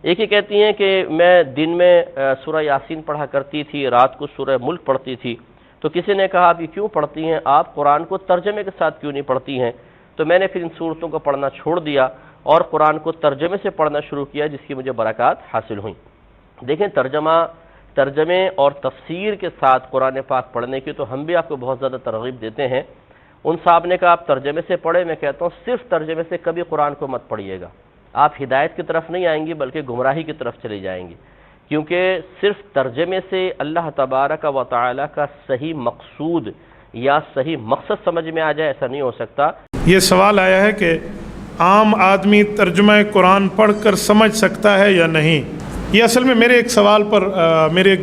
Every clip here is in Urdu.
ایک ہی کہتی ہیں کہ میں دن میں سورہ یاسین پڑھا کرتی تھی، رات کو سورہ ملک پڑھتی تھی. تو کسی نے کہا کہ کیوں پڑھتی ہیں آپ، قرآن کو ترجمے کے ساتھ کیوں نہیں پڑھتی ہیں؟ تو میں نے پھر ان صورتوں کو پڑھنا چھوڑ دیا اور قرآن کو ترجمے سے پڑھنا شروع کیا، جس کی مجھے برکات حاصل ہوئیں. دیکھیں ترجمے اور تفسیر کے ساتھ قرآن پاک پڑھنے کی تو ہم بھی آپ کو بہت زیادہ ترغیب دیتے ہیں. ان صاحب نے کہا آپ ترجمے سے پڑھیں، میں کہتا ہوں صرف ترجمے سے کبھی قرآن کو مت پڑھیے گا، آپ ہدایت کی طرف نہیں آئیں گی بلکہ گمراہی کی طرف چلی جائیں گی، کیونکہ صرف ترجمے سے اللہ تبارک و تعالی کا صحیح مقصود یا صحیح مقصد سمجھ میں آ جائے، ایسا نہیں ہو سکتا. یہ سوال آیا ہے کہ عام آدمی ترجمہ قرآن پڑھ کر سمجھ سکتا ہے یا نہیں. یہ اصل میں میرے ایک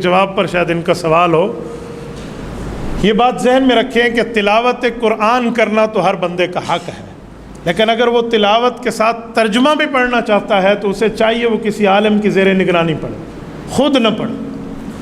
جواب پر شاید ان کا سوال ہو. یہ بات ذہن میں رکھیں کہ تلاوت قرآن کرنا تو ہر بندے کا حق ہے، لیکن اگر وہ تلاوت کے ساتھ ترجمہ بھی پڑھنا چاہتا ہے تو اسے چاہیے وہ کسی عالم کی زیر نگرانی پڑھے، خود نہ پڑھے.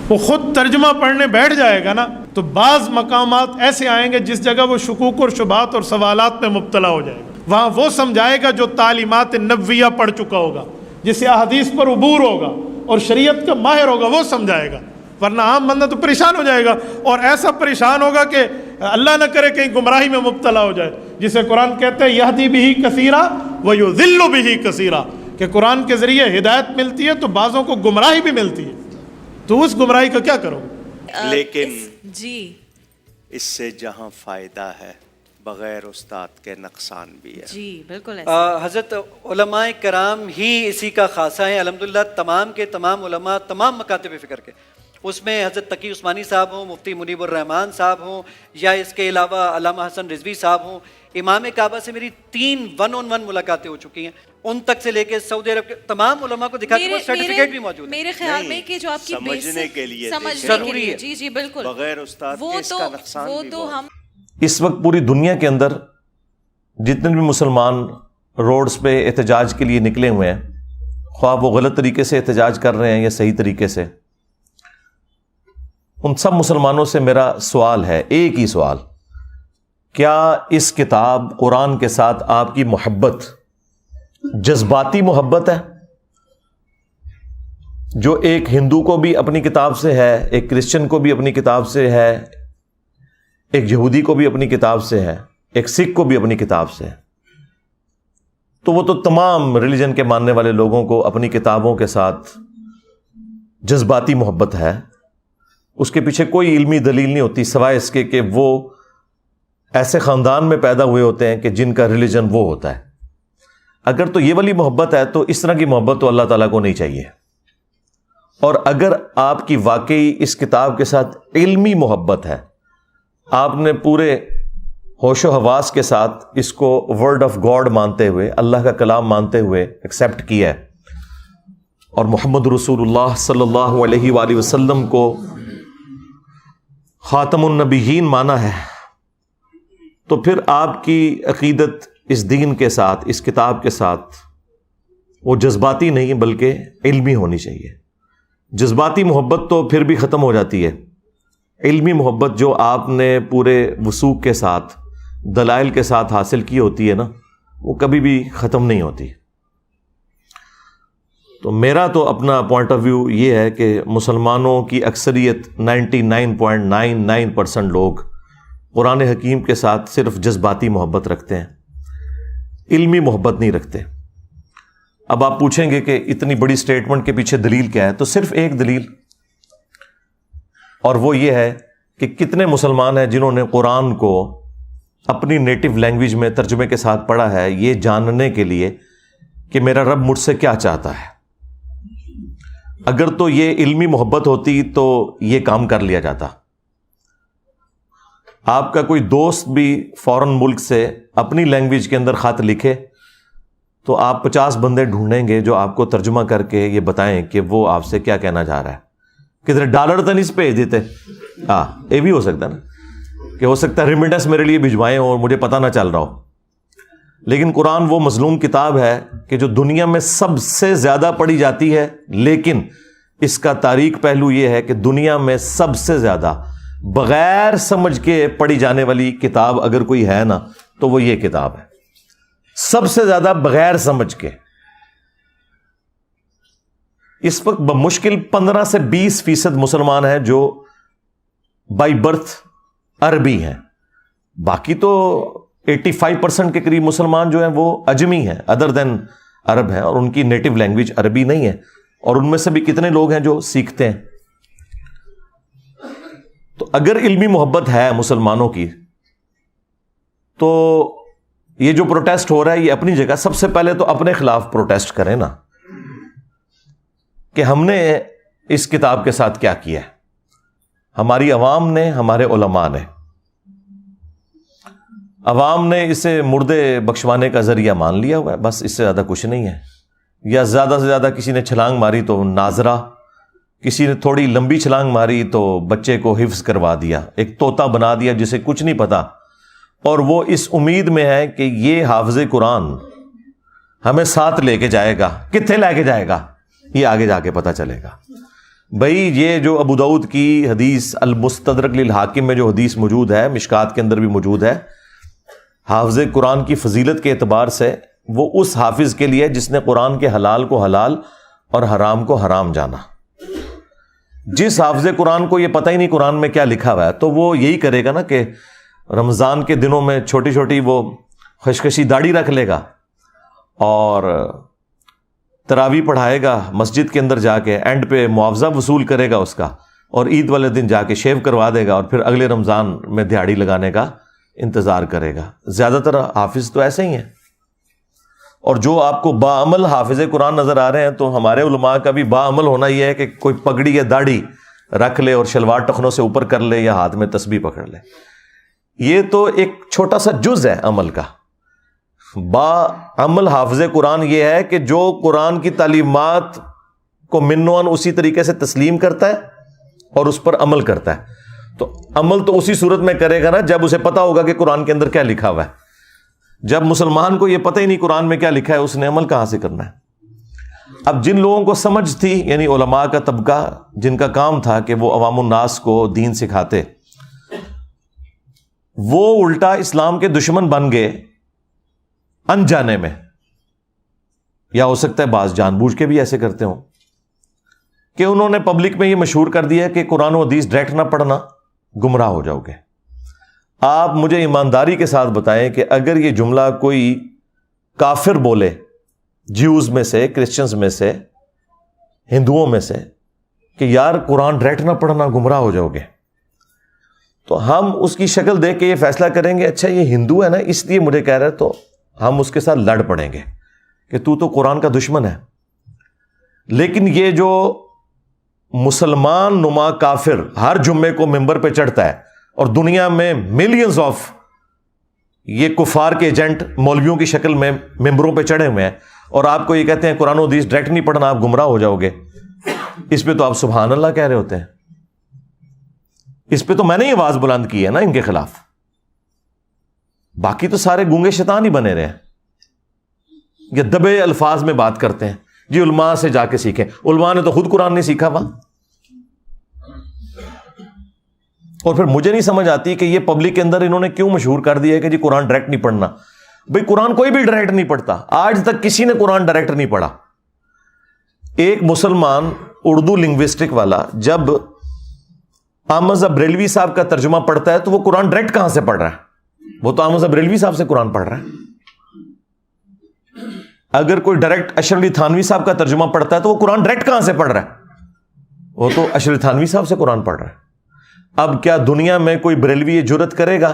وہ خود ترجمہ پڑھنے بیٹھ جائے گا نا تو بعض مقامات ایسے آئیں گے جس جگہ وہ شکوک اور شبہات اور سوالات میں مبتلا ہو جائے گا. وہاں وہ سمجھائے گا جو تعلیمات نبویہ پڑھ چکا ہوگا، جسے احادیث پر عبور ہوگا اور شریعت کا ماہر ہوگا، وہ سمجھائے گا. ورنہ عام بندہ تو پریشان ہو جائے گا، اور ایسا پریشان ہوگا کہ اللہ نہ کرے کہیں گمراہی میں مبتلا ہو جائے، جسے قرآن کہتے ہیں یہدی بہ کثیرا ویضل بہ کثیرا، کہ قرآن کے ذریعے ہدایت ملتی ہے تو بعضوں کو گمراہی بھی ملتی ہے. تو اس گمراہی کا کیا کرو؟ لیکن جی اس سے جہاں فائدہ ہے بغیر استاد کے نقصان بھی ہے. جی بالکل حضرت علماء کرام ہی اسی کا خاصہ ہیں الحمدللہ. تمام کے تمام علماء تمام مکاتب فکر کے، اس میں حضرت تقی عثمانی صاحب ہوں، مفتی منیب الرحمان صاحب ہوں، یا اس کے علاوہ علامہ حسن رضوی صاحب ہوں. امام کعبہ سے میری 3 1-on-1 ملاقاتیں ہو چکی ہیں، ان تک سے لے کے سعودی عرب کے تمام علماء کو دکھا کے وہ سرٹیفکیٹ بھی موجود ہے. میرے خیال میں کہ جو آپ کی سمجھنے کے لیے ضروری ہے. جی جی بالکل، بغیر استاد کے اس کا نقصان بھی تو ہم اس وقت پوری دنیا کے اندر جتنے بھی مسلمان روڈز پہ احتجاج کے لیے نکلے ہوئے ہیں، خواہ وہ غلط طریقے سے احتجاج کر رہے ہیں یا صحیح طریقے سے، ان سب مسلمانوں سے میرا سوال ہے، ایک ہی سوال، کیا اس کتاب قرآن کے ساتھ آپ کی محبت جذباتی محبت ہے، جو ایک ہندو کو بھی اپنی کتاب سے ہے، ایک کرسچن کو بھی اپنی کتاب سے ہے، ایک یہودی کو بھی اپنی کتاب سے ہے، ایک سکھ کو بھی اپنی کتاب سے ہے؟ تو وہ تو تمام ریلیجن کے ماننے والے لوگوں کو اپنی کتابوں کے ساتھ جذباتی محبت ہے. اس کے پیچھے کوئی علمی دلیل نہیں ہوتی سوائے اس کے کہ وہ ایسے خاندان میں پیدا ہوئے ہوتے ہیں کہ جن کا ریلیجن وہ ہوتا ہے. اگر تو یہ والی محبت ہے تو اس طرح کی محبت تو اللہ تعالیٰ کو نہیں چاہیے. اور اگر آپ کی واقعی اس کتاب کے ساتھ علمی محبت ہے، آپ نے پورے ہوش و حواس کے ساتھ اس کو ورڈ آف گاڈ مانتے ہوئے، اللہ کا کلام مانتے ہوئے ایکسیپٹ کیا ہے، اور محمد رسول اللہ صلی اللہ علیہ وآلہ وسلم کو خاتم النبیین مانا ہے، تو پھر آپ کی عقیدت اس دین کے ساتھ، اس کتاب کے ساتھ، وہ جذباتی نہیں بلکہ علمی ہونی چاہیے. جذباتی محبت تو پھر بھی ختم ہو جاتی ہے، علمی محبت جو آپ نے پورے وثوق کے ساتھ، دلائل کے ساتھ حاصل کی ہوتی ہے نا، وہ کبھی بھی ختم نہیں ہوتی. تو میرا تو اپنا پوائنٹ آف ویو یہ ہے کہ مسلمانوں کی اکثریت 99.99% لوگ قرآن حکیم کے ساتھ صرف جذباتی محبت رکھتے ہیں، علمی محبت نہیں رکھتے. اب آپ پوچھیں گے کہ اتنی بڑی سٹیٹمنٹ کے پیچھے دلیل کیا ہے؟ تو صرف ایک دلیل، اور وہ یہ ہے کہ کتنے مسلمان ہیں جنہوں نے قرآن کو اپنی نیٹو لینگویج میں ترجمے کے ساتھ پڑھا ہے، یہ جاننے کے لیے کہ میرا رب مجھ سے کیا چاہتا ہے. اگر تو یہ علمی محبت ہوتی تو یہ کام کر لیا جاتا. آپ کا کوئی دوست بھی فورن ملک سے اپنی لینگویج کے اندر خط لکھے تو آپ 50 بندے ڈھونڈیں گے جو آپ کو ترجمہ کر کے یہ بتائیں کہ وہ آپ سے کیا کہنا چاہ رہا ہے. کدھر ڈالر تو نہیں بھیج دیتے؟ ہاں، یہ بھی ہو سکتا ہے نا، کہ ہو سکتا ہے ریمیٹنس میرے لیے بھجوائیں اور مجھے پتہ نہ چل رہا ہو. لیکن قرآن وہ مظلوم کتاب ہے کہ جو دنیا میں سب سے زیادہ پڑھی جاتی ہے، لیکن اس کا تاریک پہلو یہ ہے کہ دنیا میں سب سے زیادہ بغیر سمجھ کے پڑھی جانے والی کتاب اگر کوئی ہے نا تو وہ یہ کتاب ہے، سب سے زیادہ بغیر سمجھ کے. اس وقت بمشکل 15 سے 20% مسلمان ہیں جو بائی برتھ عربی ہیں. باقی تو 85% کے قریب مسلمان جو ہیں وہ اجمی ہیں, ادر دین عرب ہیں, اور ان کی نیٹو لینگویج عربی نہیں ہے, اور ان میں سے بھی کتنے لوگ ہیں جو سیکھتے ہیں. تو اگر علمی محبت ہے مسلمانوں کی تو یہ جو پروٹیسٹ ہو رہا ہے یہ اپنی جگہ, سب سے پہلے تو اپنے خلاف پروٹیسٹ کریں نا, کہ ہم نے اس کتاب کے ساتھ کیا کیا ہے. ہماری عوام نے, ہمارے علماء نے, عوام نے اسے مردے بخشوانے کا ذریعہ مان لیا ہوا ہے, بس اس سے زیادہ کچھ نہیں ہے. یا زیادہ سے زیادہ کسی نے چھلانگ ماری تو ناظرہ, کسی نے تھوڑی لمبی چھلانگ ماری تو بچے کو حفظ کروا دیا, ایک طوطا بنا دیا جسے کچھ نہیں پتا, اور وہ اس امید میں ہے کہ یہ حافظ قرآن ہمیں ساتھ لے کے جائے گا. کتنے لے کے جائے گا یہ آگے جا کے پتا چلے گا. بھائی یہ جو ابو داؤد کی حدیث المستدرک للحاکم میں جو حدیث موجود ہے, مشکات کے اندر بھی موجود ہے, حافظ قرآن کی فضیلت کے اعتبار سے وہ اس حافظ کے لیے جس نے قرآن کے حلال کو حلال اور حرام کو حرام جانا. جس حافظ قرآن کو یہ پتہ ہی نہیں قرآن میں کیا لکھا ہوا ہے, تو وہ یہی کرے گا نا کہ رمضان کے دنوں میں چھوٹی چھوٹی وہ خشخشی داڑھی رکھ لے گا اور تراویح پڑھائے گا مسجد کے اندر جا کے, اینڈ پہ معاوضہ وصول کرے گا اس کا, اور عید والے دن جا کے شیو کروا دے گا, اور پھر اگلے رمضان میں دیہاڑی لگانے کا انتظار کرے گا. زیادہ تر حافظ تو ایسے ہی ہیں. اور جو آپ کو باعمل حافظ قرآن نظر آ رہے ہیں, تو ہمارے علماء کا بھی باعمل ہونا یہ ہے کہ کوئی پگڑی یا داڑھی رکھ لے اور شلوار ٹخنوں سے اوپر کر لے یا ہاتھ میں تسبیح پکڑ لے. یہ تو ایک چھوٹا سا جز ہے عمل کا. باعمل حافظ قرآن یہ ہے کہ جو قرآن کی تعلیمات کو منوان اسی طریقے سے تسلیم کرتا ہے اور اس پر عمل کرتا ہے. تو عمل تو اسی صورت میں کرے گا نا جب اسے پتا ہوگا کہ قرآن کے اندر کیا لکھا ہوا ہے. جب مسلمان کو یہ پتہ ہی نہیں قرآن میں کیا لکھا ہے, اس نے عمل کہاں سے کرنا ہے. اب جن لوگوں کو سمجھ تھی, یعنی علماء کا طبقہ جن کا کام تھا کہ وہ عوام الناس کو دین سکھاتے, وہ الٹا اسلام کے دشمن بن گئے انجانے میں, یا ہو سکتا ہے بعض جان بوجھ کے بھی ایسے کرتے ہوں, کہ انہوں نے پبلک میں یہ مشہور کر دیا کہ قرآن و حدیث ڈائریکٹ نہ پڑھنا, گمراہ ہو جاؤ گے. آپ مجھے ایمانداری کے ساتھ بتائیں کہ اگر یہ جملہ کوئی کافر بولے, جیوز میں سے, کرسچنز میں سے, ہندوؤں میں سے, کہ یار قرآن ڈائریکٹ نہ پڑھنا گمراہ ہو جاؤ گے, تو ہم اس کی شکل دیکھ کے یہ فیصلہ کریں گے اچھا یہ ہندو ہے نا اس لیے مجھے کہہ رہا ہے, تو ہم اس کے ساتھ لڑ پڑیں گے کہ تو قرآن کا دشمن ہے. لیکن یہ جو مسلمان نما کافر ہر جمعے کو ممبر پہ چڑھتا ہے, اور دنیا میں ملینز آف یہ کفار کے ایجنٹ مولویوں کی شکل میں ممبروں پہ چڑھے ہوئے ہیں, اور آپ کو یہ کہتے ہیں قرآن و حدیث ڈائریکٹ نہیں پڑھنا آپ گمراہ ہو جاؤ گے, اس پہ تو آپ سبحان اللہ کہہ رہے ہوتے ہیں. اس پہ تو میں نے یہ آواز بلند کی ہے نا ان کے خلاف. باقی تو سارے گونگے شیطان ہی بنے رہے ہیں, یہ دبے الفاظ میں بات کرتے ہیں. جی علماء سے جا کے سیکھیں, علماء نے تو خود قرآن نہیں سیکھا ہوا. اور پھر مجھے نہیں سمجھ آتی کہ یہ پبلک کے اندر انہوں نے کیوں مشہور کر دیا ہے کہ جی قرآن ڈائریکٹ نہیں پڑھنا. بھئی قرآن کوئی بھی ڈائریکٹ نہیں پڑھتا, آج تک کسی نے قرآن ڈائریکٹ نہیں پڑھا. ایک مسلمان اردو لنگوسٹک والا جب احمد بریلوی صاحب کا ترجمہ پڑھتا ہے تو وہ قرآن ڈائریکٹ کہاں سے پڑھ رہا ہے, وہ تو احمد بریلوی صاحب سے قرآن پڑھ رہا ہے. اگر کوئی ڈائریکٹ اشرف علی تھانوی صاحب کا ترجمہ پڑھتا ہے تو وہ قرآن ڈائریکٹ کہاں سے پڑھ رہا ہے, وہ تو اشرف علی تھانوی صاحب سے قرآن پڑھ رہا ہے. اب کیا دنیا میں کوئی بریلوی یہ جرت کرے گا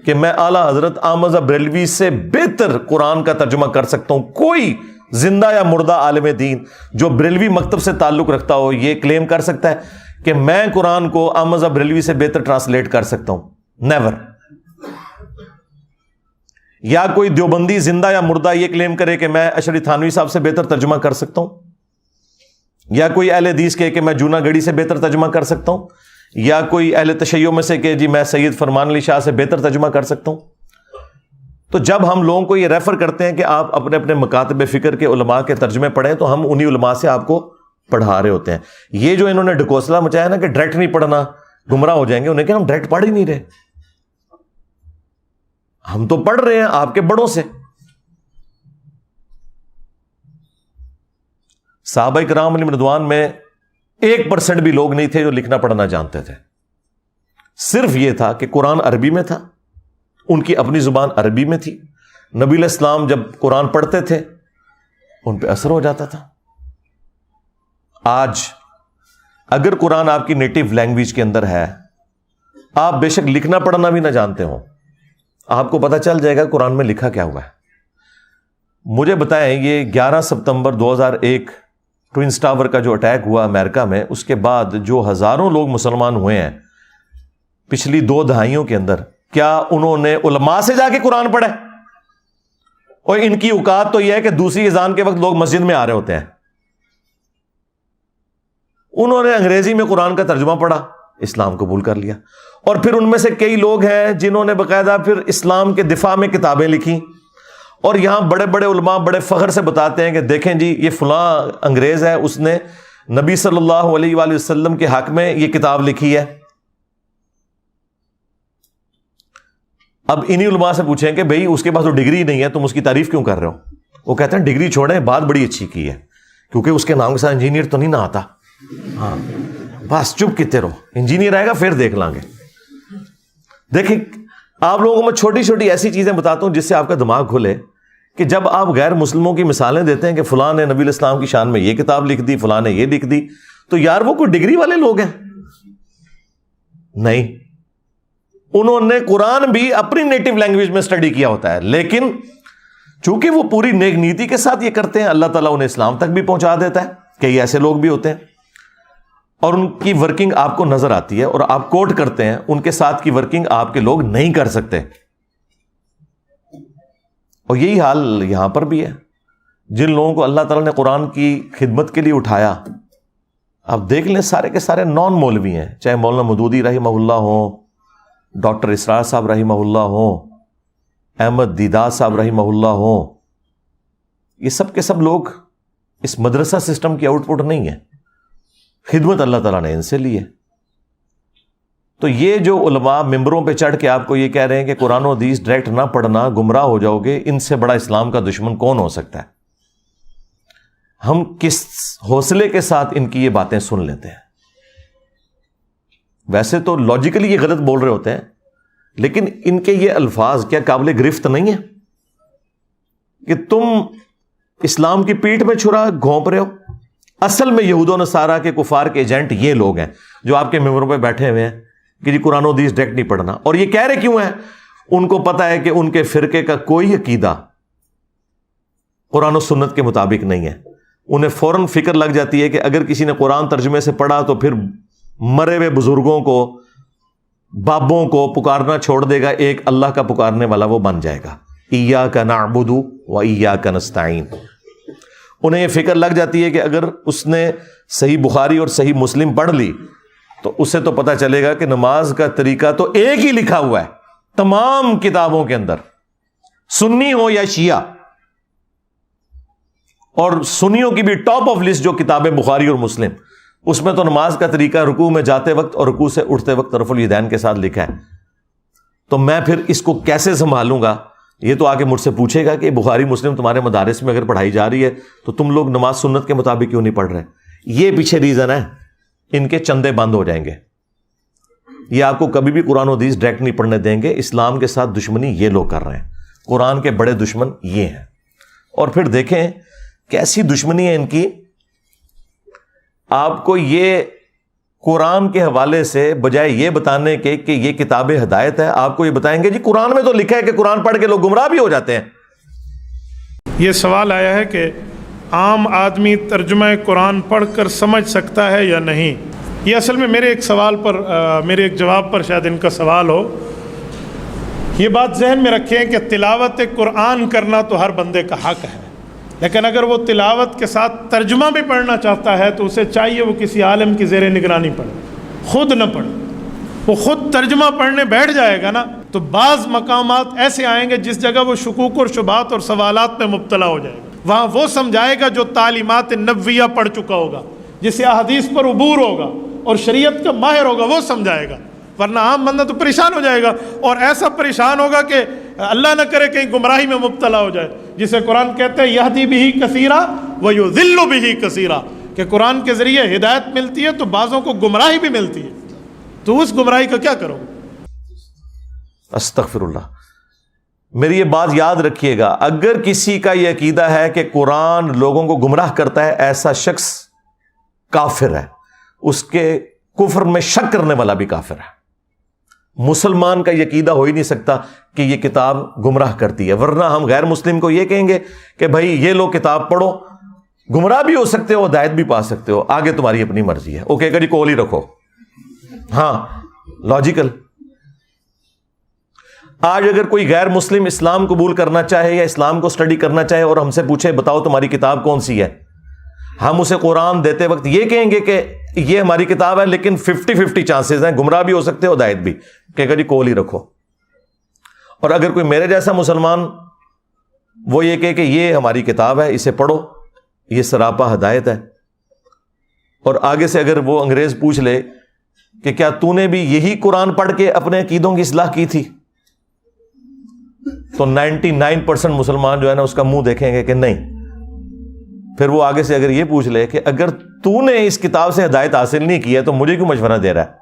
کہ میں اعلیٰ حضرت احمد بریلوی سے بہتر قرآن کا ترجمہ کر سکتا ہوں؟ کوئی زندہ یا مردہ عالم دین جو بریلوی مکتب سے تعلق رکھتا ہو یہ کلیم کر سکتا ہے کہ میں قرآن کو احمد بریلوی سے بہتر ٹرانسلیٹ کر سکتا ہوں؟ نیور. یا کوئی دیوبندی زندہ یا مردہ یہ کلیم کرے کہ میں اشرف علی تھانوی صاحب سے بہتر ترجمہ کر سکتا ہوں؟ یا کوئی اہل حدیث کہے کہ میں جونا گڑھی سے بہتر ترجمہ کر سکتا ہوں؟ یا کوئی اہل تشیع میں سے کہ جی میں سید فرمان علی شاہ سے بہتر ترجمہ کر سکتا ہوں؟ تو جب ہم لوگوں کو یہ ریفر کرتے ہیں کہ آپ اپنے اپنے مکاتب فکر کے علماء کے ترجمے پڑھیں تو ہم انہی علماء سے آپ کو پڑھا رہے ہوتے ہیں. یہ جو انہوں نے ڈھکوسلا مچایا نا کہ ڈائریکٹ نہیں پڑھنا گمراہ ہو جائیں گے, انہیں کہ ہم ڈائریکٹ پڑھ ہی نہیں رہے, ہم تو پڑھ رہے ہیں آپ کے بڑوں سے. صحابہ کرام علیہم رضوان میں 1% بھی لوگ نہیں تھے جو لکھنا پڑھنا جانتے تھے. صرف یہ تھا کہ قرآن عربی میں تھا، ان کی اپنی زبان عربی میں تھی. نبی علیہ السلام جب قرآن پڑھتے تھے ان پہ اثر ہو جاتا تھا. آج اگر قرآن آپ کی نیٹو لینگویج کے اندر ہے، آپ بے شک لکھنا پڑھنا بھی نہ جانتے ہوں، آپ کو پتہ چل جائے گا قرآن میں لکھا کیا ہوا ہے. مجھے بتائیں، یہ 11 ستمبر 2001 ٹوئنس ٹاور کا جو اٹیک ہوا امریکہ میں، اس کے بعد جو ہزاروں لوگ مسلمان ہوئے ہیں پچھلی 2 دہائیوں کے اندر، کیا انہوں نے علماء سے جا کے قرآن پڑھے؟ اور ان کی اوقات تو یہ ہے کہ دوسری اذان کے وقت لوگ مسجد میں آ رہے ہوتے ہیں. انہوں نے انگریزی میں قرآن کا ترجمہ پڑھا، اسلام قبول کر لیا. اور پھر ان میں سے کئی لوگ ہیں جنہوں نے باقاعدہ پھر اسلام کے دفاع میں کتابیں لکھی، اور یہاں بڑے بڑے علماء بڑے فخر سے بتاتے ہیں کہ دیکھیں جی یہ فلاں انگریز ہے، اس نے نبی صلی اللہ علیہ وآلہ وسلم کے حق میں یہ کتاب لکھی ہے. اب انہی علماء سے پوچھیں کہ بھئی اس کے پاس تو ڈگری نہیں ہے، تم اس کی تعریف کیوں کر رہے ہو؟ وہ کہتے ہیں ڈگری چھوڑیں، بات بڑی اچھی کی ہے، کیونکہ اس کے نام کے ساتھ انجینئر تو نہیں نہ آتا. ہاں بس چپ کیتے رہو، انجینئر آئے گا پھر دیکھ لیں گے. دیکھیں آپ لوگوں کو میں چھوٹی چھوٹی ایسی چیزیں بتاتا ہوں جس سے آپ کا دماغ کھلے، کہ جب آپ غیر مسلموں کی مثالیں دیتے ہیں کہ فلاں نے نبی علیہ السلام کی شان میں یہ کتاب لکھ دی، فلاں نے یہ لکھ دی، تو یار وہ کوئی ڈگری والے لوگ ہیں؟ نہیں، انہوں نے قرآن بھی اپنی نیٹو لینگویج میں اسٹڈی کیا ہوتا ہے، لیکن چونکہ وہ پوری نیک نیتی کے ساتھ یہ کرتے ہیں، اللہ تعالیٰ انہیں اسلام تک بھی پہنچا دیتا ہے. کئی ایسے لوگ بھی ہوتے ہیں اور ان کی ورکنگ آپ کو نظر آتی ہے اور آپ کوٹ کرتے ہیں، ان کے ساتھ کی ورکنگ آپ کے لوگ نہیں کر سکتے. اور یہی حال یہاں پر بھی ہے. جن لوگوں کو اللہ تعالیٰ نے قرآن کی خدمت کے لیے اٹھایا، آپ دیکھ لیں سارے کے سارے نان مولوی ہیں، چاہے مولانا مودودی رحمہ اللہ ہوں، ڈاکٹر اسرار صاحب رحمہ اللہ ہوں، احمد دیدار صاحب رحمہ اللہ ہوں. یہ سب کے سب لوگ اس مدرسہ سسٹم کی آؤٹ پٹ نہیں ہے، خدمت اللہ تعالیٰ نے ان سے لی ہے. تو یہ جو علماء ممبروں پہ چڑھ کے آپ کو یہ کہہ رہے ہیں کہ قرآن و حدیث ڈائریکٹ نہ پڑھنا گمراہ ہو جاؤ گے، ان سے بڑا اسلام کا دشمن کون ہو سکتا ہے؟ ہم کس حوصلے کے ساتھ ان کی یہ باتیں سن لیتے ہیں. ویسے تو لاجیکلی یہ غلط بول رہے ہوتے ہیں، لیکن ان کے یہ الفاظ کیا قابل گرفت نہیں ہے کہ تم اسلام کی پیٹھ میں چھرا گھونپ رہے ہو؟ اصل میں یہود و نصارہ کے کفار کے ایجنٹ یہ لوگ ہیں جو آپ کے ممبروں پہ بیٹھے ہوئے ہیں کہ جی قرآن و حدیث ڈائریکٹ نہیں پڑھنا. اور یہ کہہ رہے کیوں ہیں؟ ان کو پتا ہے کہ ان کے فرقے کا کوئی عقیدہ قرآن و سنت کے مطابق نہیں ہے. انہیں فوراً فکر لگ جاتی ہے کہ اگر کسی نے قرآن ترجمے سے پڑھا تو پھر مرے ہوئے بزرگوں کو، بابوں کو پکارنا چھوڑ دے گا، ایک اللہ کا پکارنے والا وہ بن جائے گا. ایاک نعبد و ایاک نستعین. انہیں یہ فکر لگ جاتی ہے کہ اگر اس نے صحیح بخاری اور صحیح مسلم پڑھ لی تو اسے تو پتہ چلے گا کہ نماز کا طریقہ تو ایک ہی لکھا ہوا ہے تمام کتابوں کے اندر، سنی ہو یا شیعہ. اور سنیوں کی بھی ٹاپ آف لسٹ جو کتابیں بخاری اور مسلم، اس میں تو نماز کا طریقہ رکوع میں جاتے وقت اور رکوع سے اٹھتے وقت رفع الیدین کے ساتھ لکھا ہے. تو میں پھر اس کو کیسے سنبھالوں گا؟ یہ تو آگے مجھ سے پوچھے گا کہ بخاری مسلم تمہارے مدارس میں اگر پڑھائی جا رہی ہے تو تم لوگ نماز سنت کے مطابق کیوں نہیں پڑھ رہے؟ یہ پیچھے ریزن ہے، ان کے چندے بند ہو جائیں گے. یہ آپ کو کبھی بھی قرآن و حدیث ڈائریکٹ نہیں پڑھنے دیں گے. اسلام کے ساتھ دشمنی یہ لوگ کر رہے ہیں، قرآن کے بڑے دشمن یہ ہیں. اور پھر دیکھیں کیسی دشمنی ہے ان کی. آپ کو یہ قرآن کے حوالے سے بجائے یہ بتانے کے کہ یہ کتاب ہدایت ہے، آپ کو یہ بتائیں گے جی قرآن میں تو لکھا ہے کہ قرآن پڑھ کے لوگ گمراہ بھی ہو جاتے ہیں. یہ سوال آیا ہے کہ عام آدمی ترجمہ قرآن پڑھ کر سمجھ سکتا ہے یا نہیں. یہ اصل میں میرے ایک سوال پر میرے ایک جواب پر شاید ان کا سوال ہو. یہ بات ذہن میں رکھیں کہ تلاوت قرآن کرنا تو ہر بندے کا حق ہے، لیکن اگر وہ تلاوت کے ساتھ ترجمہ بھی پڑھنا چاہتا ہے تو اسے چاہیے وہ کسی عالم کی زیر نگرانی پڑھے، خود نہ پڑھے. وہ خود ترجمہ پڑھنے بیٹھ جائے گا نا تو بعض مقامات ایسے آئیں گے جس جگہ وہ شکوک اور شبہات اور سوالات میں مبتلا ہو جائے گا. وہاں وہ سمجھائے گا جو تعلیمات نبویہ پڑھ چکا ہوگا، جسے احادیث پر عبور ہوگا اور شریعت کا ماہر ہوگا، وہ سمجھائے گا. ورنہ عام بندہ تو پریشان ہو جائے گا، اور ایسا پریشان ہوگا کہ اللہ نہ کرے کہیں گمراہی میں مبتلا ہو جائے، جسے قرآن کہتے ہیں یہدی بہ کثیرا ویضل بہ کثیرا، کہ قرآن کے ذریعے ہدایت ملتی ہے تو بعضوں کو گمراہی بھی ملتی ہے، تو اس گمراہی کا کیا کرو؟ استغفر اللہ۔ میری یہ بات یاد رکھیے گا، اگر کسی کا یہ عقیدہ ہے کہ قرآن لوگوں کو گمراہ کرتا ہے، ایسا شخص کافر ہے، اس کے کفر میں شک کرنے والا بھی کافر ہے۔ مسلمان کا یہ عقیدہ ہو ہی نہیں سکتا کہ یہ کتاب گمراہ کرتی ہے، ورنہ ہم غیر مسلم کو یہ کہیں گے کہ بھائی یہ لو کتاب پڑھو، گمراہ بھی ہو سکتے ہو، ہدایت بھی پا سکتے ہو، آگے تمہاری اپنی مرضی ہے۔ اوکے جی کول ہی رکھو، ہاں لاجیکل۔ آج اگر کوئی غیر مسلم اسلام قبول کرنا چاہے یا اسلام کو سٹڈی کرنا چاہے اور ہم سے پوچھے بتاؤ تمہاری کتاب کون سی ہے، ہم اسے قرآن دیتے وقت یہ کہیں گے کہ یہ ہماری کتاب ہے، لیکن 50-50 چانسز ہیں، گمراہ بھی ہو سکتے ہو، ہدایت بھی، کہ جی کول ہی رکھو۔ اور اگر کوئی میرے جیسا مسلمان وہ یہ کہے کہ یہ ہماری کتاب ہے، اسے پڑھو، یہ سراپا ہدایت ہے، اور آگے سے اگر وہ انگریز پوچھ لے کہ کیا تو نے بھی یہی قرآن پڑھ کے اپنے عقیدوں کی اصلاح کی تھی، تو 99% مسلمان جو ہے نا اس کا منہ دیکھیں گے کہ نہیں۔ پھر وہ آگے سے اگر یہ پوچھ لے کہ اگر تو نے اس کتاب سے ہدایت حاصل نہیں کی ہے تو مجھے کیوں مشورہ دے رہا ہے،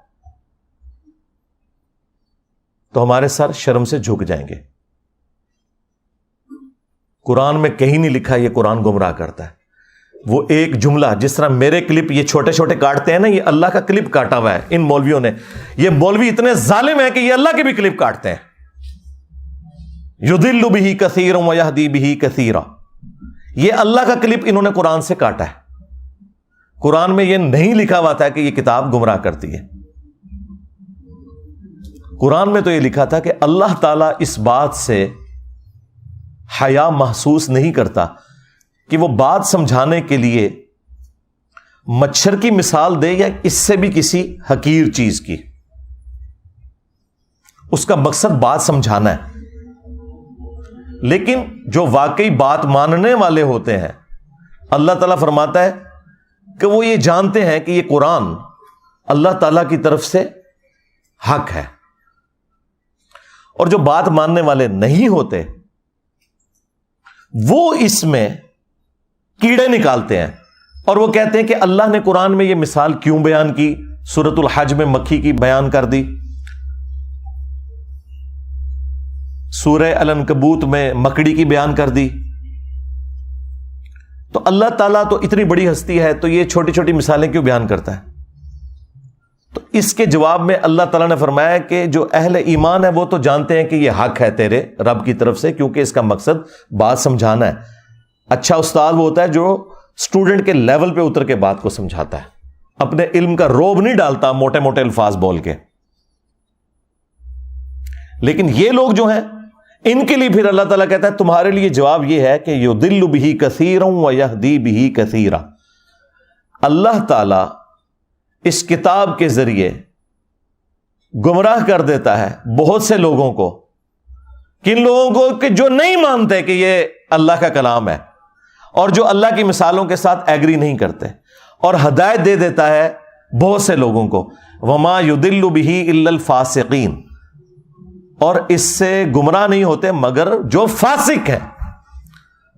تو ہمارے سر شرم سے جھک جائیں گے۔ قرآن میں کہیں نہیں لکھا یہ قرآن گمراہ کرتا ہے۔ وہ ایک جملہ، جس طرح میرے کلپ یہ چھوٹے چھوٹے کاٹتے ہیں نا، یہ اللہ کا کلپ کاٹا ہوا ہے ان مولویوں نے۔ یہ مولوی اتنے ظالم ہیں کہ یہ اللہ کے بھی کلپ کاٹتے ہیں۔ یضل بہ کثیرا ویہدی بہ کثیرا، یہ اللہ کا کلپ انہوں نے قرآن سے کاٹا ہے۔ قرآن میں یہ نہیں لکھا ہوا تھا کہ یہ کتاب گمراہ کرتی ہے۔ قرآن میں تو یہ لکھا تھا کہ اللہ تعالیٰ اس بات سے حیا محسوس نہیں کرتا کہ وہ بات سمجھانے کے لیے مچھر کی مثال دے یا اس سے بھی کسی حقیر چیز کی، اس کا مقصد بات سمجھانا ہے۔ لیکن جو واقعی بات ماننے والے ہوتے ہیں، اللہ تعالیٰ فرماتا ہے کہ وہ یہ جانتے ہیں کہ یہ قرآن اللہ تعالیٰ کی طرف سے حق ہے، اور جو بات ماننے والے نہیں ہوتے وہ اس میں کیڑے نکالتے ہیں، اور وہ کہتے ہیں کہ اللہ نے قرآن میں یہ مثال کیوں بیان کی، سورۃ الحج میں مکھی کی بیان کر دی، سورہ العنکبوت میں مکڑی کی بیان کر دی، تو اللہ تعالیٰ تو اتنی بڑی ہستی ہے تو یہ چھوٹی چھوٹی مثالیں کیوں بیان کرتا ہے؟ تو اس کے جواب میں اللہ تعالیٰ نے فرمایا کہ جو اہل ایمان ہے وہ تو جانتے ہیں کہ یہ حق ہے تیرے رب کی طرف سے، کیونکہ اس کا مقصد بات سمجھانا ہے۔ اچھا استاد وہ ہوتا ہے جو اسٹوڈنٹ کے لیول پہ اتر کے بات کو سمجھاتا ہے، اپنے علم کا روب نہیں ڈالتا موٹے موٹے الفاظ بول کے۔ لیکن یہ لوگ جو ہیں ان کے لیے پھر اللہ تعالیٰ کہتا ہے تمہارے لیے جواب یہ ہے کہ یضل بہ کثیرا ویہدی بہ کثیرا، اللہ تعالیٰ اس کتاب کے ذریعے گمراہ کر دیتا ہے بہت سے لوگوں کو، کن لوگوں کو کہ جو نہیں مانتے کہ یہ اللہ کا کلام ہے اور جو اللہ کی مثالوں کے ساتھ ایگری نہیں کرتے، اور ہدایت دے دیتا ہے بہت سے لوگوں کو۔ وما یضل بہ الا الفاسقین، اور اس سے گمراہ نہیں ہوتے مگر جو فاسق ہیں،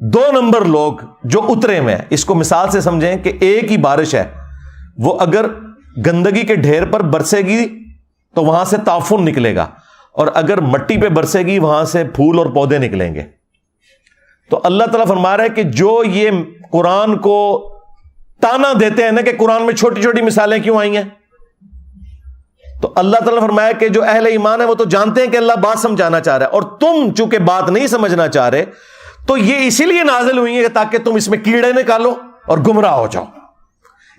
2 نمبر لوگ جو اترے میں ہیں۔ اس کو مثال سے سمجھیں کہ ایک ہی بارش ہے، وہ اگر گندگی کے ڈھیر پر برسے گی تو وہاں سے تعفن نکلے گا، اور اگر مٹی پہ برسے گی وہاں سے پھول اور پودے نکلیں گے۔ تو اللہ تعالیٰ فرما رہا ہے کہ جو یہ قرآن کو تانا دیتے ہیں نا کہ قرآن میں چھوٹی چھوٹی مثالیں کیوں آئی ہیں، تو اللہ تعالیٰ نے فرمایا کہ جو اہل ایمان ہے وہ تو جانتے ہیں کہ اللہ بات سمجھانا چاہ رہا ہے، اور تم چونکہ بات نہیں سمجھنا چاہ رہے تو یہ اسی لیے نازل ہوئی ہے تاکہ تم اس میں کیڑے نکالو اور گمراہ ہو جاؤ۔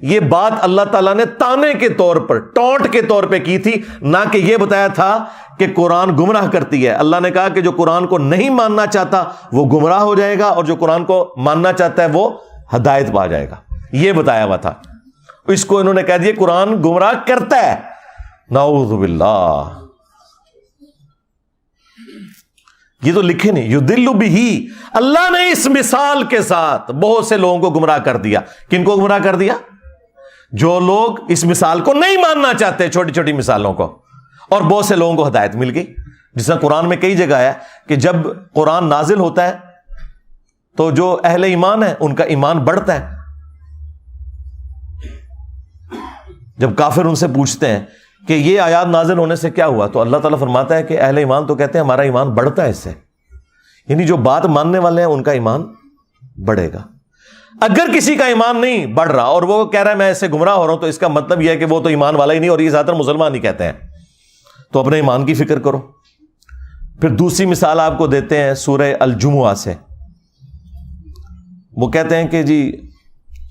یہ بات اللہ تعالیٰ نے تانے کے طور پر، ٹونٹ کے طور پہ کی تھی، نہ کہ یہ بتایا تھا کہ قرآن گمراہ کرتی ہے۔ اللہ نے کہا کہ جو قرآن کو نہیں ماننا چاہتا وہ گمراہ ہو جائے گا، اور جو قرآن کو ماننا چاہتا ہے وہ ہدایت پا جائے گا، یہ بتایا ہوا تھا۔ اس کو انہوں نے کہہ دیا قرآن گمراہ کرتا ہے، نعوذ باللہ۔ یہ تو لکھے نہیں، یضل بہ، اللہ نے اس مثال کے ساتھ بہت سے لوگوں کو گمراہ کر دیا۔ کن کو گمراہ کر دیا؟ جو لوگ اس مثال کو نہیں ماننا چاہتے، چھوٹی چھوٹی مثالوں کو، اور بہت سے لوگوں کو ہدایت مل گئی. جس طرح قرآن میں کئی جگہ ہے کہ جب قرآن نازل ہوتا ہے تو جو اہل ایمان ہے ان کا ایمان بڑھتا ہے. جب کافر ان سے پوچھتے ہیں کہ یہ آیات نازل ہونے سے کیا ہوا, تو اللہ تعالیٰ فرماتا ہے کہ اہل ایمان تو کہتے ہیں ہمارا ایمان بڑھتا ہے اس سے. یعنی جو بات ماننے والے ہیں ان کا ایمان بڑھے گا. اگر کسی کا ایمان نہیں بڑھ رہا اور وہ کہہ رہا ہے میں اس سے گمراہ ہو رہا ہوں, تو اس کا مطلب یہ ہے کہ وہ تو ایمان والا ہی نہیں, اور یہ زیادہ تر مسلمان ہی کہتے ہیں. تو اپنے ایمان کی فکر کرو. پھر دوسری مثال آپ کو دیتے ہیں سورہ الجمعہ سے. وہ کہتے ہیں کہ جی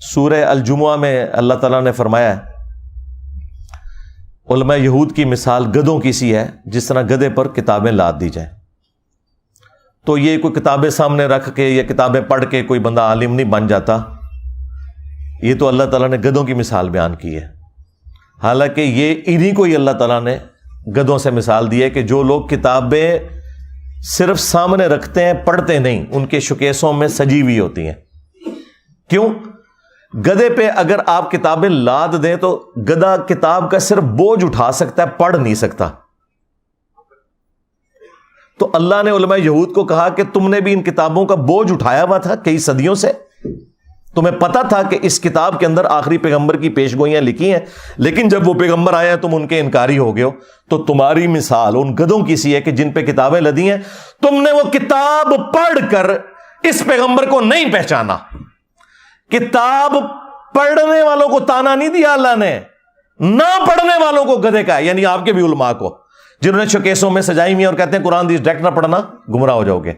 سورہ الجمعہ میں اللہ تعالیٰ نے فرمایا ہے علماء یہود کی مثال گدھوں کی سی ہے جس طرح گدھے پر کتابیں لاد دی جائیں. تو یہ کوئی کتابیں سامنے رکھ کے یا کتابیں پڑھ کے کوئی بندہ عالم نہیں بن جاتا. یہ تو اللہ تعالیٰ نے گدھوں کی مثال بیان کی ہے. حالانکہ یہ انہی کو ہی اللہ تعالیٰ نے گدھوں سے مثال دی ہے کہ جو لوگ کتابیں صرف سامنے رکھتے ہیں پڑھتے نہیں, ان کے شوکیسوں میں سجی ہوئی ہوتی ہیں. کیوں؟ گدھے پہ اگر آپ کتابیں لاد دیں تو گدھا کتاب کا صرف بوجھ اٹھا سکتا ہے, پڑھ نہیں سکتا. تو اللہ نے علماء یہود کو کہا کہ تم نے بھی ان کتابوں کا بوجھ اٹھایا ہوا تھا کئی صدیوں سے, تمہیں پتا تھا کہ اس کتاب کے اندر آخری پیغمبر کی پیشگوئیاں لکھی ہیں, لیکن جب وہ پیغمبر آئے ہیں تم ان کے انکاری ہو گئے ہو. تو تمہاری مثال ان گدھوں کی سی ہے کہ جن پہ کتابیں لدی ہیں, تم نے وہ کتاب پڑھ کر اس پیغمبر کو نہیں پہچانا. کتاب پڑھنے والوں کو تانا نہیں دیا اللہ نے, نہ پڑھنے والوں کو گدھے کا ہے. یعنی آپ کے بھی علماء کو جنہوں نے شوکیسوں میں سجائی ہوئی اور کہتے ہیں قرآن ڈائریکٹ نہ پڑھنا گمراہ ہو جاؤ گے.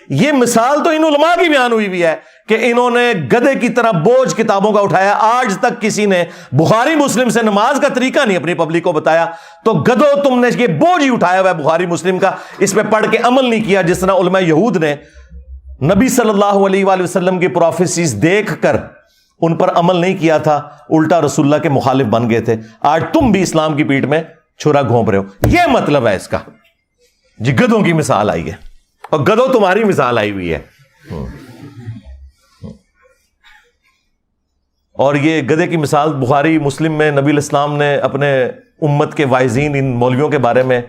یہ مثال تو ان علماء کی بیان ہوئی بھی ہے کہ انہوں نے گدھے کی طرح بوجھ کتابوں کا اٹھایا. آج تک کسی نے بخاری مسلم سے نماز کا طریقہ نہیں اپنی پبلک کو بتایا, تو گدھو تم نے یہ بوجھ ہی اٹھایا ہوا ہے بخاری مسلم کا, اس پہ پڑھ کے عمل نہیں کیا. جس طرح علماء یہود نے نبی صلی اللہ علیہ وآلہ وسلم کی پروفیسیز دیکھ کر ان پر عمل نہیں کیا تھا, الٹا رسول اللہ کے مخالف بن گئے تھے. آج تم بھی اسلام کی پیٹھ میں چھرا گھونپ رہے ہو. یہ مطلب ہے اس کا. جی گدھوں کی مثال آئی ہے اور گدھو تمہاری مثال آئی ہوئی ہے. اور یہ گدھے کی مثال بخاری مسلم میں نبی الاسلام نے اپنے امت کے واعظین ان مولویوں کے بارے میں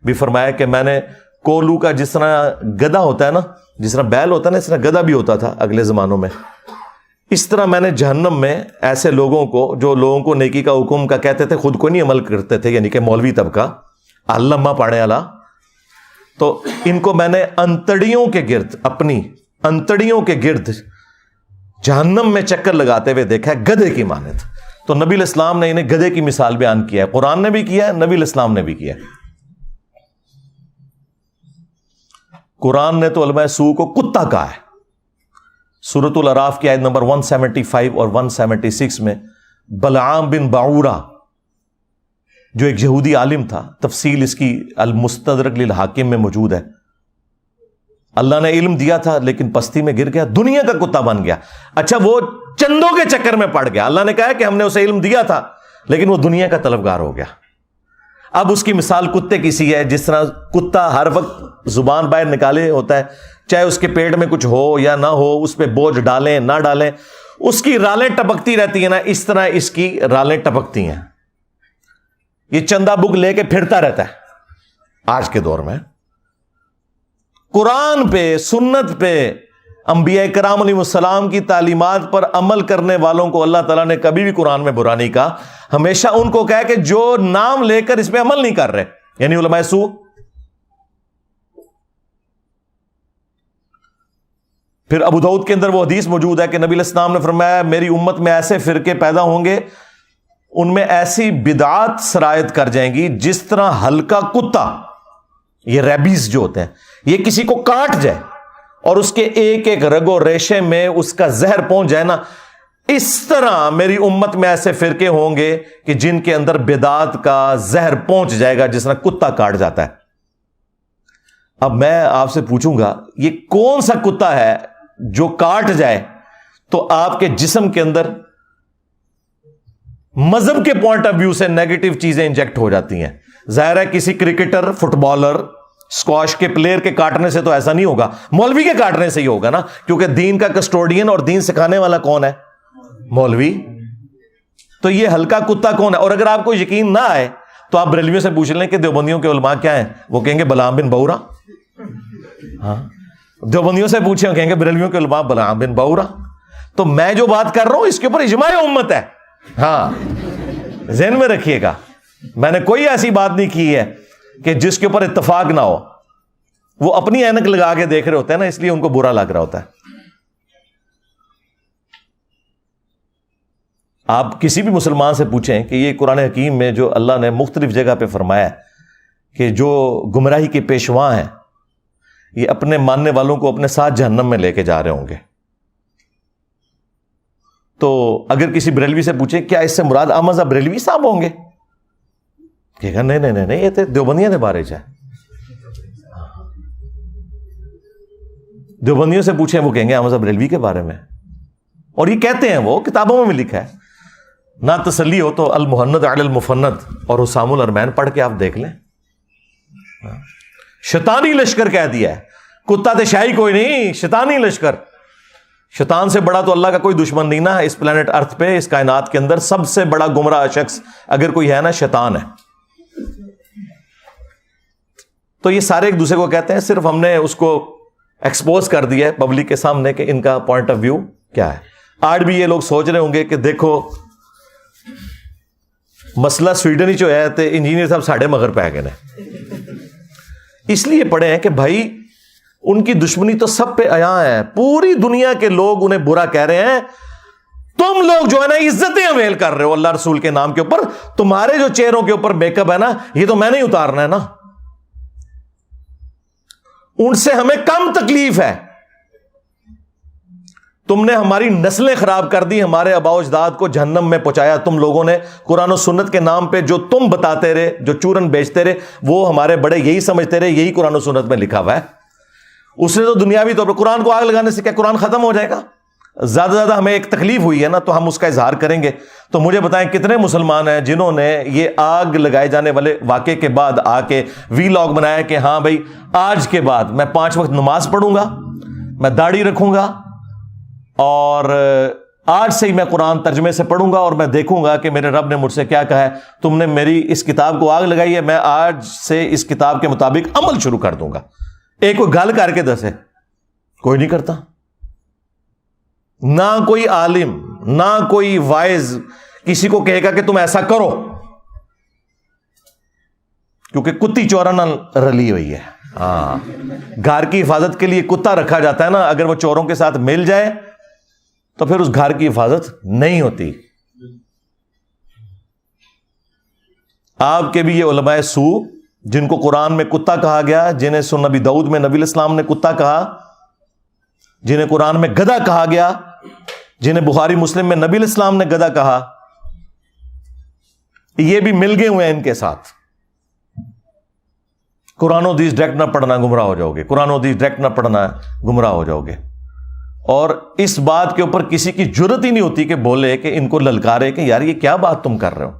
بھی فرمایا کہ میں نے کولو کا, جس طرح گدھا ہوتا ہے نا, جس طرح بیل ہوتا ہے نا, اس طرح گدھا بھی ہوتا تھا اگلے زمانوں میں. اس طرح میں نے جہنم میں ایسے لوگوں کو جو لوگوں کو نیکی کا حکم کا کہتے تھے خود کو نہیں عمل کرتے تھے, یعنی کہ مولوی طبقہ علامہ پڑھنے والا, تو ان کو میں نے انتڑیوں کے گرد, اپنی انتڑیوں کے گرد جہنم میں چکر لگاتے ہوئے دیکھا ہے گدھے کی مانند. تو نبی الاسلام نے انہیں گدھے کی مثال بیان کیا ہے. قرآن نے بھی کیا ہے, نبی الاسلام نے بھی کیا ہے. قرآن نے تو علماء سو کو کتا کہا ہے. سورۃ الاعراف کی آیت نمبر 175 اور 176 میں بلعام بن باعورہ جو ایک یہودی عالم تھا, تفصیل اس کی المستدرک للحاکم میں موجود ہے. اللہ نے علم دیا تھا لیکن پستی میں گر گیا, دنیا کا کتا بن گیا. اچھا وہ چندوں کے چکر میں پڑ گیا. اللہ نے کہا کہ ہم نے اسے علم دیا تھا لیکن وہ دنیا کا طلبگار ہو گیا. اب اس کی مثال کتے کی سی ہے. جس طرح کتا ہر وقت زبان باہر نکالے ہوتا ہے, چاہے اس کے پیٹ میں کچھ ہو یا نہ ہو, اس پہ بوجھ ڈالیں نہ ڈالیں, اس کی رالیں ٹپکتی رہتی ہیں نا, اس طرح اس کی رالیں ٹپکتی ہیں. یہ چندہ بک لے کے پھرتا رہتا ہے. آج کے دور میں قرآن پہ, سنت پہ, انبیاء کرام علیہ السلام کی تعلیمات پر عمل کرنے والوں کو اللہ تعالیٰ نے کبھی بھی قرآن میں برا نہیں کہا. ہمیشہ ان کو کہا کہ جو نام لے کر اس پہ عمل نہیں کر رہے, یعنی علماء سو. پھر ابو داؤد کے اندر وہ حدیث موجود ہے کہ نبی علیہ السلام نے فرمایا میری امت میں ایسے فرقے پیدا ہوں گے, ان میں ایسی بدعات سرایت کر جائیں گی جس طرح ہلکا کتا, یہ ریبیز جو ہوتے ہیں, یہ کسی کو کاٹ جائے اور اس کے ایک ایک رگ و ریشے میں اس کا زہر پہنچ جائے نا, اس طرح میری امت میں ایسے فرقے ہوں گے کہ جن کے اندر بدعات کا زہر پہنچ جائے گا جس طرح کتا کاٹ جاتا ہے. اب میں آپ سے پوچھوں گا یہ کون سا کتا ہے جو کاٹ جائے تو آپ کے جسم کے اندر مذہب کے پوائنٹ آف ویو سے نیگیٹو چیزیں انجیکٹ ہو جاتی ہیں. ظاہر ہے کسی کرکٹر, فٹ بالر, اسکواش کے پلیئر کے کاٹنے سے تو ایسا نہیں ہوگا, مولوی کے کاٹنے سے ہی ہوگا نا, کیونکہ دین کا کسٹوڈین اور دین سکھانے والا کون ہے؟ مولوی. تو یہ ہلکا کتا کون ہے؟ اور اگر آپ کو یقین نہ آئے تو آپ بریلویوں سے پوچھ لیں کہ دیوبندیوں کے علماء کیا ہیں، وہ کہیں گے بلعام بن بورا. ہاں دیوبندیوں سے پوچھیں کہیں گے بریلویوں کے علماء بلعام بن بورا. تو میں جو بات کر رہا ہوں اس کے اوپر اجماع امت ہے. ہاں ذہن میں رکھیے گا، میں نے کوئی ایسی بات نہیں کی ہے کہ جس کے اوپر اتفاق نہ ہو. وہ اپنی اینک لگا کے دیکھ رہے ہوتے ہیں نا، اس لیے ان کو برا لگ رہا ہوتا ہے. آپ کسی بھی مسلمان سے پوچھیں کہ یہ قرآن حکیم میں جو اللہ نے مختلف جگہ پہ فرمایا ہے کہ جو گمراہی کے پیشواں ہیں یہ اپنے ماننے والوں کو اپنے ساتھ جہنم میں لے کے جا رہے ہوں گے. تو اگر کسی بریلوی سے پوچھیں کیا اس سے مراد احمد بریلوی صاحب ہوں گے، کہے گا نہیں یہ تو دیوبندیاں دے بارے چ ہے. دیوبندیوں سے پوچھیں وہ کہیں گے احمد بریلوی کے بارے میں، اور یہ کہتے ہیں وہ کتابوں میں بھی لکھا ہے. نہ تسلی ہو تو المحند علی المفند اور حسام الارمین پڑھ کے آپ دیکھ لیں. شیطانی لشکر کہہ دیا ہے، کتا تے شاہی کوئی نہیں، شیطانی لشکر. شیطان سے بڑا تو اللہ کا کوئی دشمن نہیں نا اس پلانٹ ارتھ پہ، اس کائنات کے اندر سب سے بڑا گمراہ شخص اگر کوئی ہے نا شیطان ہے. تو یہ سارے ایک دوسرے کو کہتے ہیں، صرف ہم نے اس کو ایکسپوز کر دیا ہے پبلک کے سامنے کہ ان کا پوائنٹ آف ویو کیا ہے. آج بھی یہ لوگ سوچ رہے ہوں گے کہ دیکھو مسئلہ سویڈن ہی جو ہے تو انجینئر صاحب ساڑھے مگر پہ گئے ہیں. اس لیے پڑھے ہیں کہ بھائی ان کی دشمنی تو سب پہ عیاں ہے، پوری دنیا کے لوگ انہیں برا کہہ رہے ہیں. تم لوگ جو ہے نا عزتیں اویل کر رہے ہو اللہ رسول کے نام کے اوپر، تمہارے جو چہروں کے اوپر میک اپ ہے نا یہ تو میں نہیں اتارنا ہے نا. ان سے ہمیں کم تکلیف ہے. تم نے ہماری نسلیں خراب کر دی، ہمارے آباء و اجداد کو جہنم میں پہنچایا. تم لوگوں نے قرآن و سنت کے نام پہ جو تم بتاتے رہے، جو چورن بیچتے رہے، وہ ہمارے بڑے یہی سمجھتے رہے یہی قرآن و سنت میں لکھا ہوا ہے. اس نے تو دنیاوی طور پر قرآن کو آگ لگانے سے کیا قرآن ختم ہو جائے گا؟ زیادہ زیادہ ہمیں ایک تکلیف ہوئی ہے نا تو ہم اس کا اظہار کریں گے. تو مجھے بتائیں کتنے مسلمان ہیں جنہوں نے یہ آگ لگائے جانے والے واقعے کے بعد آ کے وی لاگ بنایا کہ ہاں بھائی آج کے بعد میں 5 وقت نماز پڑھوں گا، میں داڑھی رکھوں گا، اور آج سے ہی میں قرآن ترجمے سے پڑھوں گا اور میں دیکھوں گا کہ میرے رب نے مجھ سے کیا کہا ہے. تم نے میری اس کتاب کو آگ لگائی ہے، میں آج سے اس کتاب کے مطابق عمل شروع کر دوں گا. ایک کوئی گل کر کے دسے، کوئی نہیں کرتا. نہ کوئی عالم نہ کوئی وائز کسی کو کہے گا کہ تم ایسا کرو، کیونکہ کتی چورا نہ رلی ہوئی ہے. ہاں گھر کی حفاظت کے لیے کتا رکھا جاتا ہے نا، اگر وہ چوروں کے ساتھ مل جائے تو پھر اس گھر کی حفاظت نہیں ہوتی. آپ کے بھی یہ علماء سو جن کو قرآن میں کتا کہا گیا، جنہیں سنن نبی داؤد میں نبی الاسلام نے کتا کہا، جنہیں قرآن میں گدھا کہا گیا، جنہیں بخاری مسلم میں نبی الاسلام نے گدھا کہا، یہ بھی مل گئے ہوئے ہیں ان کے ساتھ. قرآن و حدیث ڈائریکٹ نہ پڑھنا گمراہ ہو جاؤ گے، قرآن و حدیث ڈائریکٹ نہ پڑھنا گمراہ ہو جاؤ گے. اور اس بات کے اوپر کسی کی جرت ہی نہیں ہوتی کہ بولے کہ ان کو للکارے کہ یار یہ کیا بات تم کر رہے ہو،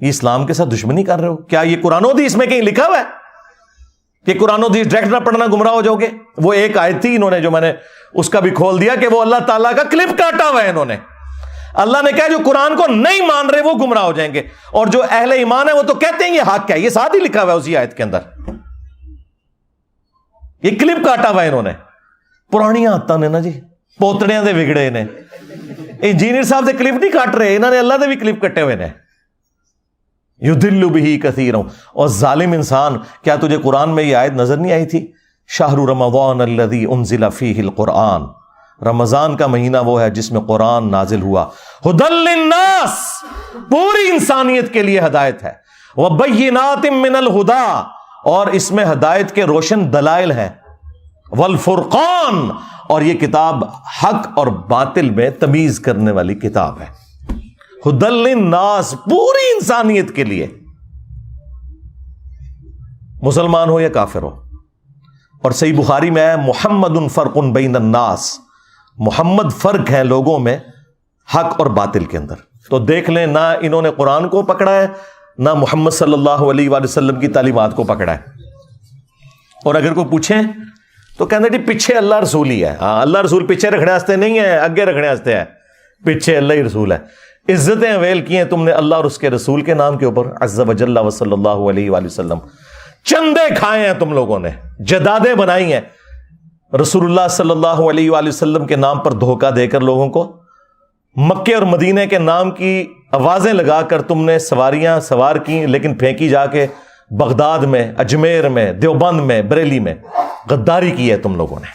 یہ اسلام کے ساتھ دشمنی کر رہے ہو. کیا یہ قرآن و حدیث میں کہیں لکھا ہوا ہے کہ قرآن و حدیث ڈائریکٹ نہ پڑھنا گمراہ ہو جاؤ گے؟ وہ ایک آیت تھی انہوں نے جو میں نے اس کا بھی کھول دیا کہ وہ اللہ تعالیٰ کا کلپ کاٹا ہوا ہے انہوں نے. اللہ نے کہا جو قرآن کو نہیں مان رہے وہ گمراہ ہو جائیں گے، اور جو اہل ایمان ہے وہ تو کہتے ہیں یہ حق ہے. یہ ساتھ ہی لکھا ہوا ہے اسی آیت کے اندر، یہ کلپ کاٹا ہوا ہے انہوں نے. پرانی عادتاں نے نا جی، پوتڑیاں دے وگڑے نے. انجینئر صاحب دے کلپ نہیں کاٹ رہے، انہوں نے اللہ دے بھی کلپ کٹے ہوئے نے. یضل بہ کثیرا. اور ظالم انسان، کیا تجھے قرآن میں یہ آیت نظر نہیں آئی تھی؟ شہر رمضان الذی انزل فیہ القرآن، رمضان کا مہینہ وہ ہے جس میں قرآن نازل ہوا. ھدی للناس، پوری انسانیت کے لیے ہدایت ہے. وبینات من الہدی، اور اس میں ہدایت کے روشن دلائل ہیں. والفرقان، اور یہ کتاب حق اور باطل میں تمیز کرنے والی کتاب ہے. ھدی للناس، پوری انسانیت کے لیے، مسلمان ہو یا کافر ہو. اور صحیح بخاری میں ہے محمد فرق بین الناس، محمد فرق ہے لوگوں میں حق اور باطل کے اندر. تو دیکھ لیں نہ انہوں نے قرآن کو پکڑا ہے نہ محمد صلی اللہ علیہ وآلہ وسلم کی تعلیمات کو پکڑا ہے. اور اگر کوئی پوچھیں تو کہتے جی پیچھے اللہ رسول ہی ہے. ہاں اللہ رسول پیچھے رکھنے واسطے نہیں ہے، اگے رکھنے واسطے ہے. پیچھے اللہ ہی رسول ہے. عزتیں اویل کی ہیں تم نے اللہ اور اس کے رسول کے نام کے اوپر عز وجل و صلی اللہ علیہ وآلہ وسلم. چندے کھائے ہیں تم لوگوں نے, جدادیں بنائی ہیں رسول اللہ صلی اللہ علیہ وآلہ وسلم کے نام پر دھوکہ دے کر لوگوں کو. مکے اور مدینے کے نام کی آوازیں لگا کر تم نے سواریاں سوار کی, لیکن پھینکی جا کے بغداد میں, اجمیر میں, دیوبند میں, بریلی میں. غداری کی ہے تم لوگوں نے,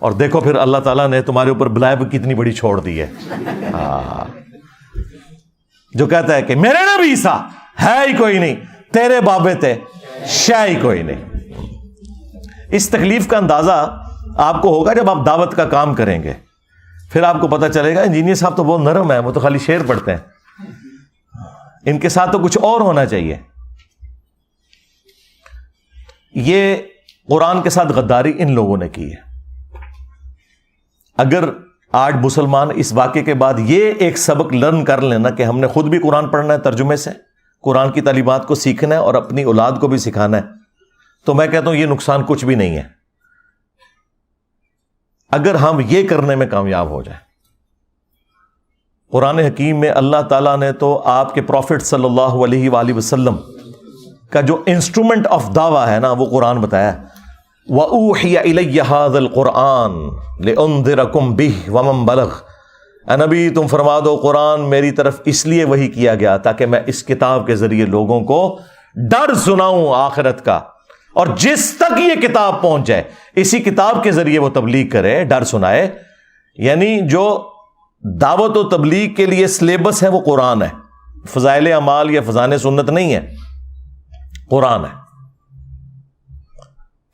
اور دیکھو پھر اللہ تعالیٰ نے تمہارے اوپر بلائے کتنی بڑی چھوڑ دی ہے. جو کہتا ہے کہ میرے نبی عیسیٰ ہے ہی کوئی نہیں, تیرے بابے تھے شے ہی کوئی نہیں. اس تکلیف کا اندازہ آپ کو ہوگا جب آپ دعوت کا کام کریں گے. پھر آپ کو پتہ چلے گا انجینئر صاحب تو بہت نرم ہے, وہ تو خالی شعر پڑھتے ہیں, ان کے ساتھ تو کچھ اور ہونا چاہیے. یہ قرآن کے ساتھ غداری ان لوگوں نے کی ہے. اگر آج مسلمان اس واقعے کے بعد یہ ایک سبق لرن کر لینا کہ ہم نے خود بھی قرآن پڑھنا ہے ترجمے سے, قرآن کی تعلیمات کو سیکھنا ہے اور اپنی اولاد کو بھی سکھانا ہے, تو میں کہتا ہوں یہ نقصان کچھ بھی نہیں ہے اگر ہم یہ کرنے میں کامیاب ہو جائیں. قرآن حکیم میں اللہ تعالیٰ نے تو آپ کے پروفٹ صلی اللہ علیہ وآلہ وسلم کا جو انسٹرومنٹ آف دعویٰ ہے نا وہ قرآن بتایا. وَأُوحِيَ إِلَيَّ هَذَا الْقُرْآنُ لِأُنذِرَكُمْ بِهِ وَمَنْ بَلَغَ. اے نبی تم فرما دو قرآن میری طرف اس لیے وحی کیا گیا تاکہ میں اس کتاب کے ذریعے لوگوں کو ڈر سناؤں آخرت کا, اور جس تک یہ کتاب پہنچ جائے اسی کتاب کے ذریعے وہ تبلیغ کرے, ڈر سنائے. یعنی جو دعوت و تبلیغ کے لیے سلیبس ہے وہ قرآن ہے, فضائل اعمال یا فضائل سنت نہیں ہے, قرآن ہے.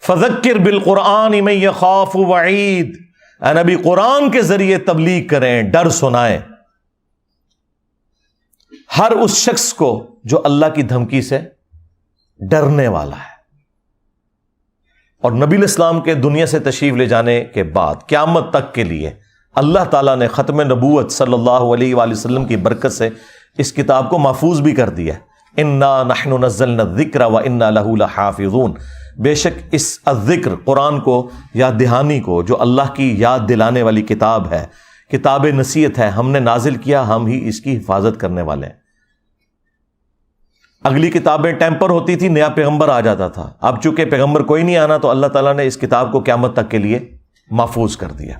فذکر بالقرآن من یخاف وعید. اے نبی قرآن کے ذریعے تبلیغ کریں, ڈر سنائیں ہر اس شخص کو جو اللہ کی دھمکی سے ڈرنے والا ہے. اور نبی الاسلام کے دنیا سے تشریف لے جانے کے بعد قیامت تک کے لیے اللہ تعالیٰ نے ختم نبوت صلی اللہ علیہ وآلہ وسلم کی برکت سے اس کتاب کو محفوظ بھی کر دیا. انا نحن نزلنا الذکر وانا لہ لحافظون. بے شک اس الذکر قرآن کو, یاد دہانی کو, جو اللہ کی یاد دلانے والی کتاب ہے, کتاب نصیحت ہے, ہم نے نازل کیا, ہم ہی اس کی حفاظت کرنے والے ہیں. اگلی کتابیں ٹیمپر ہوتی تھی, نیا پیغمبر آ جاتا تھا. اب چونکہ پیغمبر کوئی نہیں آنا تو اللہ تعالیٰ نے اس کتاب کو قیامت تک کے لیے محفوظ کر دیا.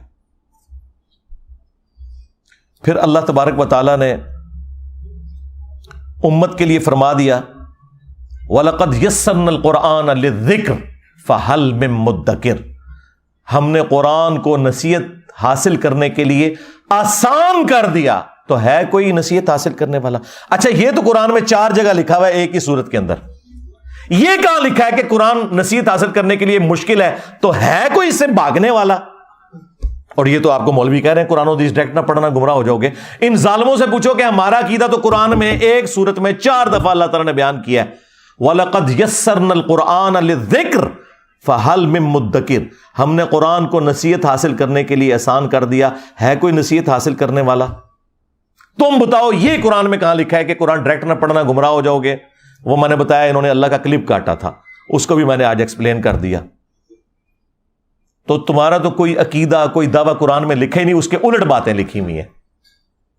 پھر اللہ تبارک و تعالیٰ نے امت کے لیے فرما دیا وَلَقَدْ يَسَّرْنَا الْقُرْآنَ لِلذِّكْرِ فَهَلْ مِن مُدَّكِرٍ. ہم نے قرآن کو نصیحت حاصل کرنے کے لیے آسان کر دیا, تو ہے کوئی نصیحت حاصل کرنے والا؟ اچھا یہ تو قرآن میں 4 جگہ لکھا ہوا ہے ایک ہی سورت کے اندر, یہ کہاں لکھا ہے کہ قرآن نصیحت حاصل کرنے کے لیے مشکل ہے؟ تو ہے کوئی اس سے بھاگنے والا؟ اور یہ تو آپ کو مولوی کہہ رہے ہیں قرآن و حدیث ڈائریکٹ نہ پڑھنا گمراہ ہو جاؤ گے. ان ظالموں سے پوچھو کہ ہمارا عقیدہ تو قرآن میں ایک سورت میں 4 دفعہ اللہ تعالیٰ نے بیان کیا ہے وَلَقَدْ يَسَّرْنَا الْقُرْآنَ لِلذِّكْرِ فَهَلْ مِن مُدَّكِرٍ. ہم نے قرآن کو نصیحت حاصل کرنے کے لیے آسان کر دیا, ہے کوئی نصیحت حاصل کرنے والا؟ تم بتاؤ یہ قرآن میں کہاں لکھا ہے کہ قرآن ڈائریکٹ نہ پڑھنا گمراہ ہو جاؤ گے؟ وہ میں نے بتایا, انہوں نے اللہ کا کلپ کاٹا تھا, اس کو بھی میں نے آج ایکسپلین کر دیا. تو تمہارا تو کوئی عقیدہ کوئی دعویٰ قرآن میں لکھے نہیں, اس کے الٹ باتیں لکھی ہوئی ہیں.